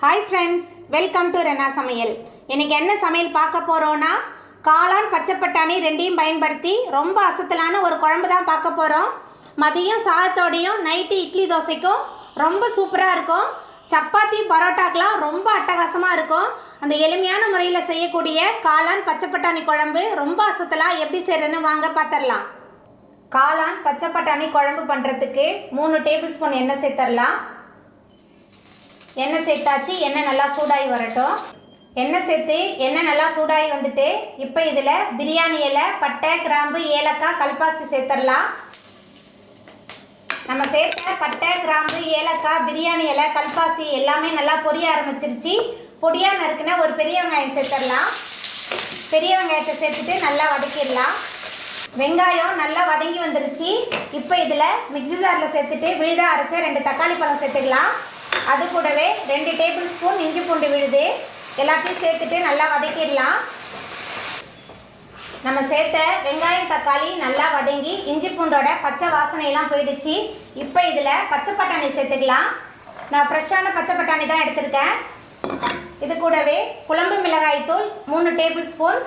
hi friends welcome to Rena समयल इनके என்ன சமையல் பார்க்க போறோம்னா காளான் பச்சை பட்டாணி ரெண்டையும் பயன்படுத்தி ரொம்ப அசத்தலான ஒரு குழம்பு தான் பார்க்க போறோம் மதியம் சாதத்தோடையும் நைட் இட்லி தோசைக்கும் ரொம்ப சூப்பரா இருக்கும் சப்பாத்தி பரோட்டாக்கெல்லாம் ரொம்ப அட்டகாசமா இருக்கும் அந்த எளிமையான முறையில் செய்யக்கூடிய காளான் பச்சை பட்டாணி குழம்பு ரொம்ப அசத்தலா எப்படி செய்யறதுன்னு வாங்க பார்த்தறலாம் காளான் பச்சை பட்டாணி குழம்பு பண்றதுக்கு 3 டேபிள்ஸ்பூன் எண்ணெய் சேர்த்தறலாம் எண்ணெய் சேர்த்தாச்சு எண்ணெய் நல்லா சூடாகி வரட்டும் எண்ணெய் சேர்த்து எண்ணெய் நல்லா சூடாகி வந்துட்டு இப்போ இதில் பிரியாணி இலை பட்டை கிராம்பு ஏலக்காய் கல்பாசி சேர்த்துடலாம் நம்ம சேர்த்த பட்டை கிராம்பு ஏலக்காய் பிரியாணி இலை கல்பாசி எல்லாமே நல்லா பொரிய ஆரம்பிச்சிருச்சு பொடியாக நறுக்குன ஒரு பெரிய வெங்காயம் சேர்த்துடலாம் பெரிய வெங்காயத்தை சேர்த்துட்டு நல்லா வதக்கிடலாம் வெங்காயம் நல்லா வதங்கி வந்துருச்சு இப்போ இதில் மிக்ஸி ஜாரில் சேர்த்துட்டு விழுதாக அரைச்ச 2 தக்காளி பழம் சேர்த்துக்கலாம் அது கூடவே 2 டேபிள்ஸ்பூன் இஞ்சி பூண்டு விழுது எல்லாத்தையும் சேர்த்துட்டு நல்லா வதக்கிடலாம் நம்ம சேர்த்த வெங்காயம் தக்காளி நல்லா வதங்கி இஞ்சி பூண்டோட பச்சை வாசனையெல்லாம் போயிடுச்சு இப்போ இதில் பச்சை பட்டாணி சேர்த்துக்கலாம் நான் ஃப்ரெஷ்ஷான பச்சை பட்டாணி தான் எடுத்திருக்கேன் இது கூடவே குழம்பு மிளகாய் தூள் 3 டேபிள்ஸ்பூன்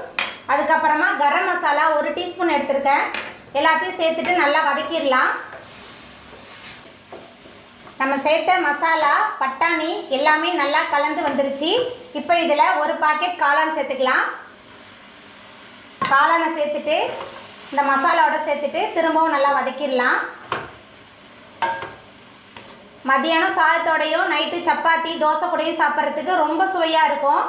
அதுக்கப்புறமா கரம் மசாலா 1 டீஸ்பூன் எடுத்திருக்கேன் எல்லாத்தையும் சேர்த்துட்டு நல்லா வதக்கிடலாம் நம்ம சேர்த்த மசாலா பட்டாணி எல்லாமே நல்லா கலந்து வந்துருச்சு இப்போ இதில் ஒரு பாக்கெட் காளான் சேர்த்துக்கலாம் காளானை சேர்த்துட்டு இந்த மசாலாவோட சேர்த்துட்டு திரும்பவும் நல்லா வதக்கிடலாம் மதியானம் சாதத்தோடையும் நைட்டு சப்பாத்தி தோசை கூடயும் சாப்பிட்றதுக்கு ரொம்ப சுவையாக இருக்கும்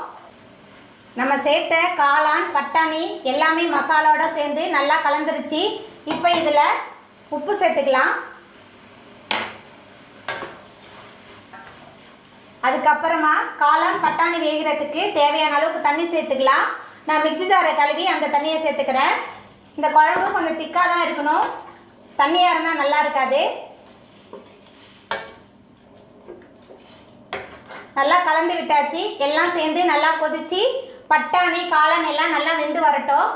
நம்ம சேர்த்த காளான் பட்டாணி எல்லாமே மசாலாவோட சேர்ந்து நல்லா கலந்துருச்சு இப்போ இதில் உப்பு சேர்த்துக்கலாம் அதுக்கப்புறமா காளான் பட்டாணி வேகிறதுக்கு தேவையான அளவுக்கு தண்ணி சேர்த்துக்கலாம் நான் மிக்ஸி ஜாரை கழுவி அந்த தண்ணியை சேர்த்துக்கிறேன் இந்த குழம்பு கொஞ்சம் திக்காக தான் இருக்கணும் தண்ணியாக இருந்தால் நல்லா இருக்காது நல்லா கலந்து விட்டாச்சு எல்லாம் சேர்ந்து நல்லா கொதிச்சு பட்டாணி காளான் எல்லாம் நல்லா வெந்து வரட்டும்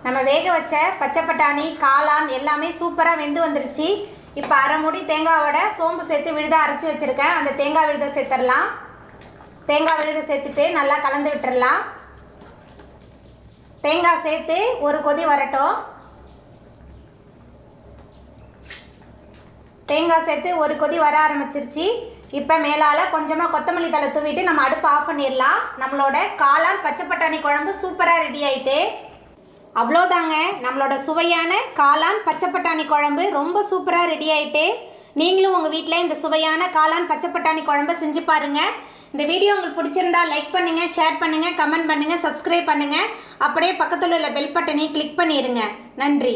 நம்ம வேக வச்ச பச்சை பட்டாணி காளான் எல்லாமே சூப்பராக வெந்து வந்துருச்சு இப்போ அரை மூடி தேங்காவோட சோம்பு சேர்த்து விழுதை அரைச்சி வச்சுருக்கேன் அந்த தேங்காய் விழுதை சேர்த்துடலாம் தேங்காய் விழுதை சேர்த்துட்டு நல்லா கலந்து விட்டுடலாம் தேங்காய் சேர்த்து ஒரு கொதி வரட்டும் தேங்காய் சேர்த்து ஒரு கொதி வர ஆரம்பிச்சிருச்சு இப்போ மேலால் கொஞ்சமாக கொத்தமல்லி தழை தூவிட்டு நம்ம அடுப்பு ஆஃப் பண்ணிடலாம் நம்மளோட காளான் பச்சை பட்டாணி குழம்பு சூப்பராக ரெடி ஆகிட்டு அவ்வளோதாங்க நம்மளோட சுவையான காளான் பச்சை பட்டாணி குழம்பு ரொம்ப சூப்பராக ரெடி ஆகிட்டு நீங்களும் உங்கள் வீட்டில் இந்த சுவையான காளான் பச்சை பட்டாணி குழம்பு செஞ்சு பாருங்கள் இந்த வீடியோ உங்களுக்கு பிடிச்சிருந்தா லைக் பண்ணுங்கள் ஷேர் பண்ணுங்கள் கமெண்ட் பண்ணுங்கள் சப்ஸ்கிரைப் பண்ணுங்கள் அப்படியே பக்கத்தில் உள்ள பெல் பட்டனை கிளிக் பண்ணிடுங்க நன்றி